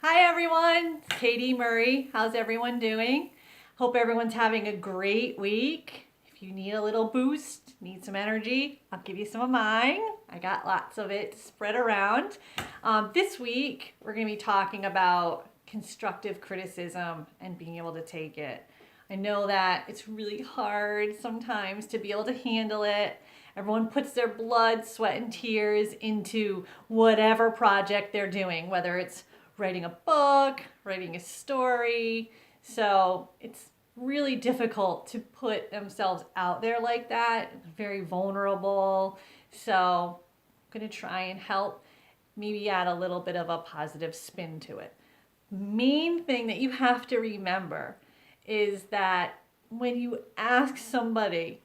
Hi everyone, it's Katie Murray. How's everyone doing? Hope everyone's having a great week. If you need a little boost, need some energy, I'll give you some of mine. I got lots of it spread around. This week, we're going to be talking about constructive criticism and being able to take it. I know that it's really hard sometimes to be able to handle it. Everyone puts their blood, sweat, and tears into whatever project they're doing, whether it's writing a book, writing a story. So it's really difficult to put themselves out there like that. Very vulnerable. So I'm going to try and help maybe add a little bit of a positive spin to it. Main thing that you have to remember is that when you ask somebody,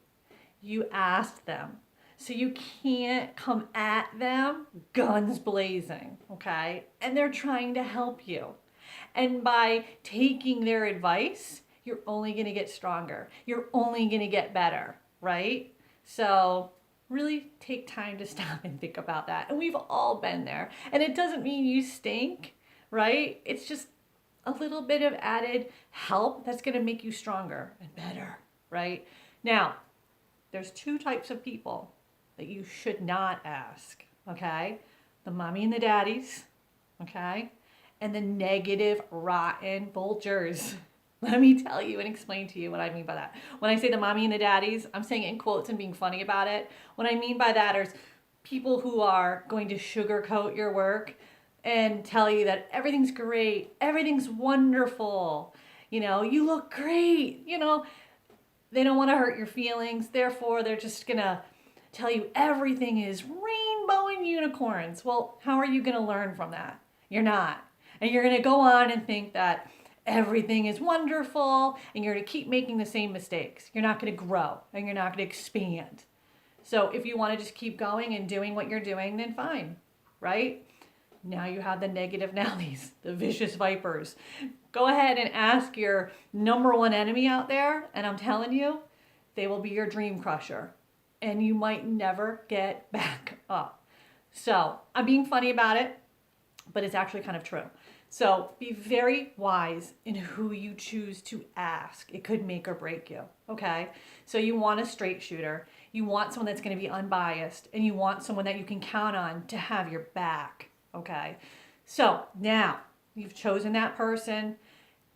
you ask them. So you can't come at them guns blazing, okay? And they're trying to help you. And by taking their advice, you're only going to get stronger. You're only going to get better, right? So really take time to stop and think about that. And we've all been there. And it doesn't mean you stink, right? It's just a little bit of added help that's going to make you stronger and better, right? Now, there's two types of people that you should not ask, okay? The mommy and the daddies, okay? And the negative, rotten vultures. Let me tell you and explain to you what I mean by that. When I say the mommy and the daddies, I'm saying it in quotes and being funny about it. What I mean by that is people who are going to sugarcoat your work and tell you that everything's great, everything's wonderful, you look great, they don't want to hurt your feelings. Therefore, they're just going to tell you everything is rainbow and unicorns. Well, how are you going to learn from that? You're not. And you're going to go on and think that everything is wonderful and you're going to keep making the same mistakes. You're not going to grow and you're not going to expand. So if you want to just keep going and doing what you're doing, then fine, right? Now you have the negative Nellies, the vicious vipers. Go ahead and ask your number one enemy out there, and I'm telling you, they will be your dream crusher. And you might never get back up. So I'm being funny about it, but it's actually kind of true. So be very wise in who you choose to ask. It could make or break you, okay? So you want a straight shooter. You want someone that's going to be unbiased, and you want someone that you can count on to have your back. Okay, so now you've chosen that person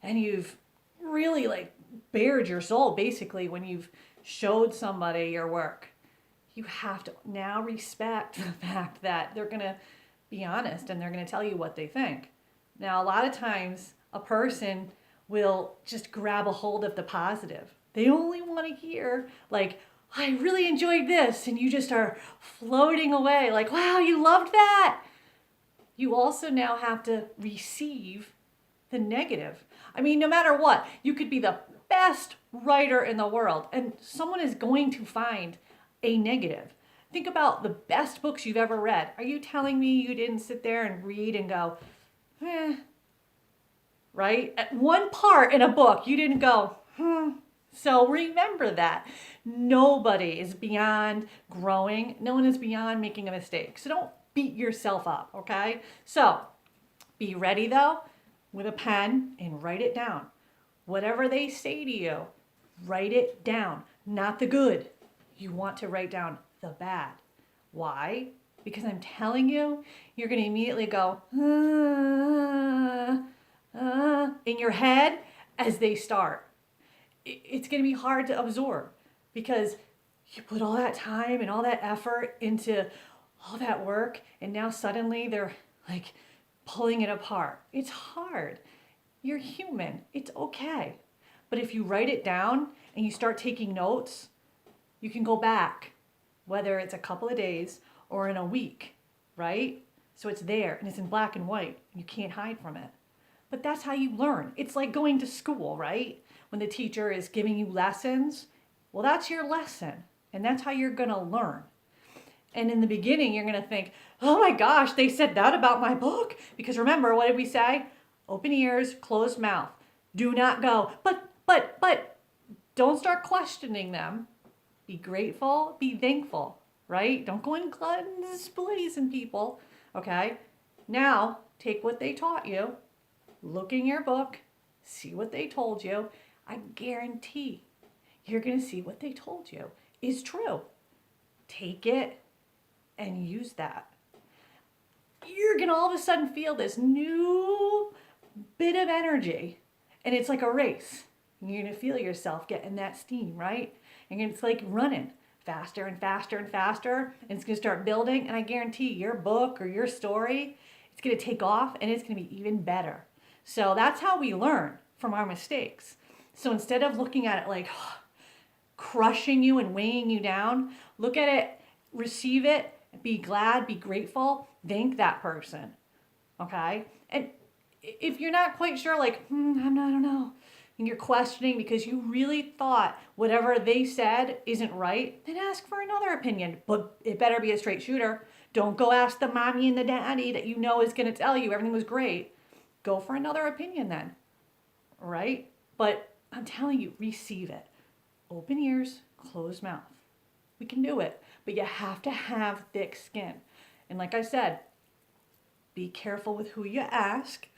and you've really bared your soul basically when you've showed somebody your work. You have to now respect the fact that they're going to be honest and they're going to tell you what they think. Now, a lot of times a person will just grab a hold of the positive. They only want to hear I really enjoyed this, and you just are floating away wow, you loved that. You also now have to receive the negative. I mean, no matter what, you could be the best writer in the world, and someone is going to find a negative. Think about the best books you've ever read. Are you telling me you didn't sit there and read and go, right? At one part in a book, you didn't go, So remember that. Nobody is beyond growing. No one is beyond making a mistake. So don't beat yourself up, okay? So be ready though with a pen and write it down. Whatever they say to you, write it down. Not the good. You want to write down the bad. Why? Because I'm telling you, you're going to immediately go, in your head as they start. It's going to be hard to absorb because you put all that time and all that effort into all that work, and now suddenly they're pulling it apart. It's hard. You're human. It's okay. But if you write it down and you start taking notes, you can go back, whether it's a couple of days or in a week, right? So it's there and it's in black and white. You can't hide from it. But that's how you learn. It's like going to school, right? When the teacher is giving you lessons, well, that's your lesson. And that's how you're going to learn. And in the beginning, you're going to think, oh my gosh, they said that about my book. Because remember, what did we say? Open ears, closed mouth. Do not go, but. Don't start questioning them. Be grateful, be thankful, right? Don't go in guns blazing people, okay? Now, take what they taught you look in your book, see what they told you. I guarantee you're going to see what they told you is true. Take it and use that. You're going to all of a sudden feel this new bit of energy, and it's like a race. You're going to feel yourself getting that steam, right? And it's like running faster and faster and faster, and it's going to start building, and I guarantee your book or your story, it's going to take off, and it's going to be even better. So that's how we learn from our mistakes. So instead of looking at it like crushing you and weighing you down, look at it, receive it, be glad, be grateful, thank that person. Okay? And if you're not quite sure, like, I don't know, and you're questioning because you really thought whatever they said isn't right, then ask for another opinion. But it better be a straight shooter. Don't go ask the mommy and the daddy that you know is going to tell you everything was great. Go for another opinion then, right? But I'm telling you, receive it. Open ears, closed mouth. We can do it, but you have to have thick skin. And like I said, be careful with who you ask.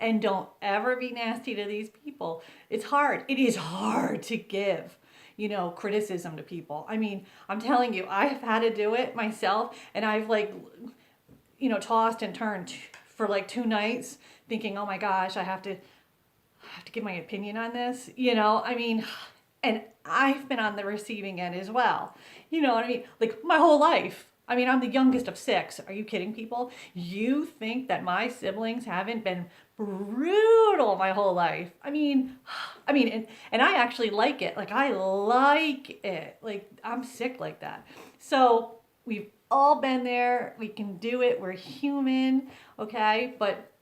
And don't ever be nasty to these people. It's hard. It is hard to give, criticism to people. I mean, I'm telling you, I've had to do it myself, and I've tossed and turned for like 2 nights thinking, oh my gosh, I have to give my opinion on this. I mean, and I've been on the receiving end as well. You know what I mean? Like my whole life. I mean, I'm the youngest of 6. Are you kidding, people? You think that my siblings haven't been brutal my whole life? I mean, and I actually like it. Like, I like it. Like, I'm sick like that. So we've all been there. We can do it. We're human, okay? But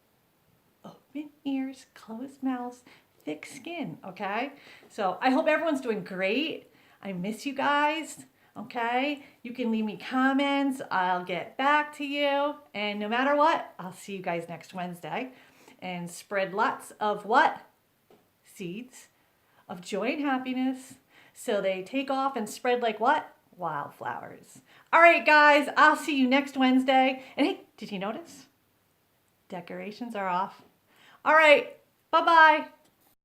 open ears, closed mouths, thick skin, okay? So I hope everyone's doing great. I miss you guys. Okay, you can leave me comments. I'll get back to you. And no matter what, I'll see you guys next Wednesday. And spread lots of what? Seeds of joy and happiness. So they take off and spread like what? Wildflowers. All right, guys, I'll see you next Wednesday. And hey, did you notice? Decorations are off. All right, bye-bye.